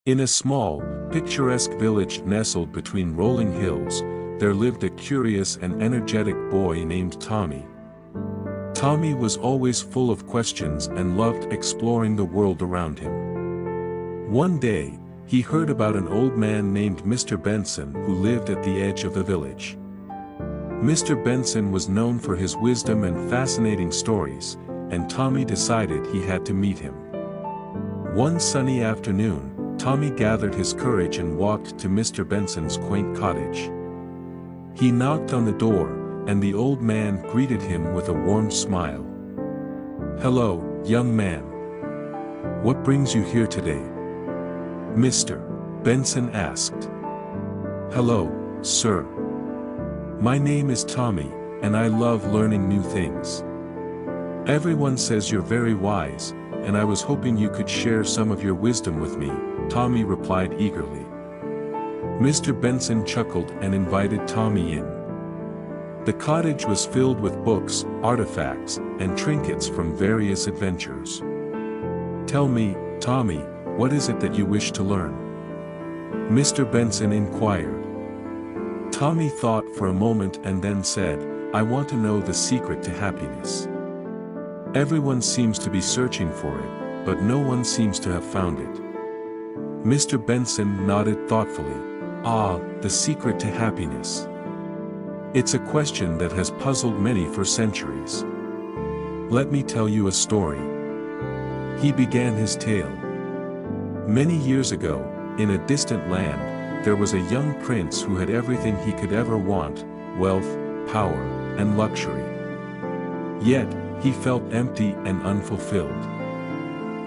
In a small, picturesque village nestled between rolling hills, there lived a curious and energetic boy named Tommy. Tommy was always full of questions and loved exploring the world around him. One day, he heard about an old man named Mr. Benson who lived at the edge of the village. Mr. Benson was known for his wisdom and fascinating stories, and Tommy decided he had to meet him. One sunny afternoon, Tommy gathered his courage and walked to Mr. Benson's quaint cottage. He knocked on the door, and the old man greeted him with a warm smile. "Hello, young man. What brings you here today?" Mr. Benson asked. "Hello, sir. My name is Tommy, and I love learning new things. Everyone says you're very wise, and I was hoping you could share some of your wisdom with me," Tommy replied eagerly. Mr. Benson chuckled and invited Tommy in. The cottage was filled with books, artifacts, and trinkets from various adventures. "Tell me, Tommy, what is it that you wish to learn?" Mr. Benson inquired. Tommy thought for a moment and then said, "I want to know the secret to happiness. Everyone seems to be searching for it, but no one seems to have found it." Mr. Benson nodded thoughtfully. "Ah, the secret to happiness. It's a question that has puzzled many for centuries. Let me tell you a story." He began his tale. Many years ago, in a distant land, there was a young prince who had everything he could ever want: wealth, power, and luxury. Yet, he felt empty and unfulfilled.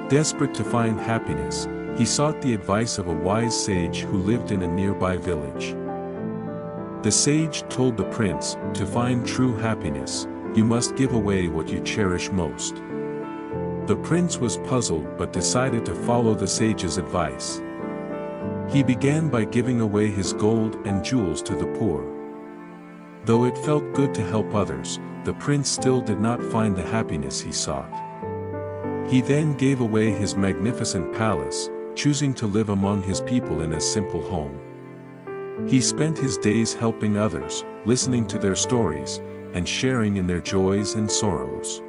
Desperate to find happiness, he sought the advice of a wise sage who lived in a nearby village. The sage told the prince, "To find true happiness, you must give away what you cherish most." The prince was puzzled but decided to follow the sage's advice. He began by giving away his gold and jewels to the poor. Though it felt good to help others, the prince still did not find the happiness he sought. He then gave away his magnificent palace, choosing to live among his people in a simple home. He spent his days helping others, listening to their stories, and sharing in their joys and sorrows.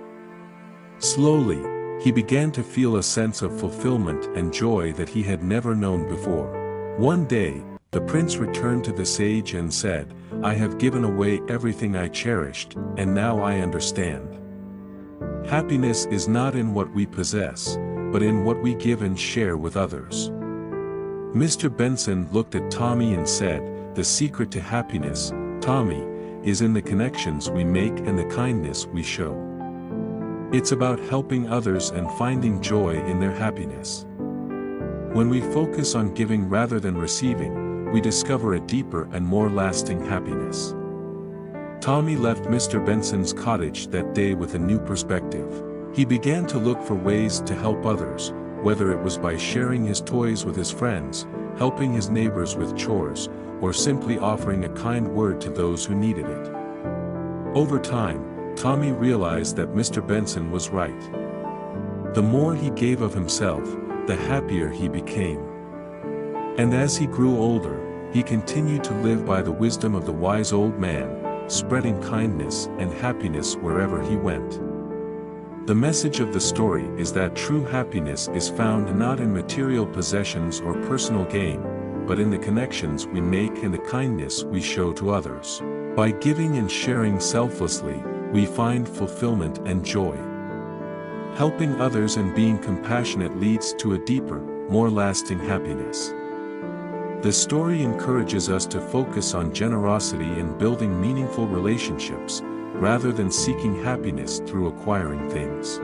Slowly, he began to feel a sense of fulfillment and joy that he had never known before. One day, the prince returned to the sage and said, "I have given away everything I cherished, and now I understand. Happiness is not in what we possess, but in what we give and share with others." Mr. Benson looked at Tommy and said, "The secret to happiness, Tommy, is in the connections we make and the kindness we show. It's about helping others and finding joy in their happiness. When we focus on giving rather than receiving, we discover a deeper and more lasting happiness." Tommy left Mr. Benson's cottage that day with a new perspective. He began to look for ways to help others, whether it was by sharing his toys with his friends, helping his neighbors with chores, or simply offering a kind word to those who needed it. Over time, Tommy realized that Mr. Benson was right. The more he gave of himself, the happier he became. And as he grew older, he continued to live by the wisdom of the wise old man, spreading kindness and happiness wherever he went. The message of the story is that true happiness is found not in material possessions or personal gain, but in the connections we make and the kindness we show to others. By giving and sharing selflessly, we find fulfillment and joy. Helping others and being compassionate leads to a deeper, more lasting happiness. The story encourages us to focus on generosity and building meaningful relationships, rather than seeking happiness through acquiring things.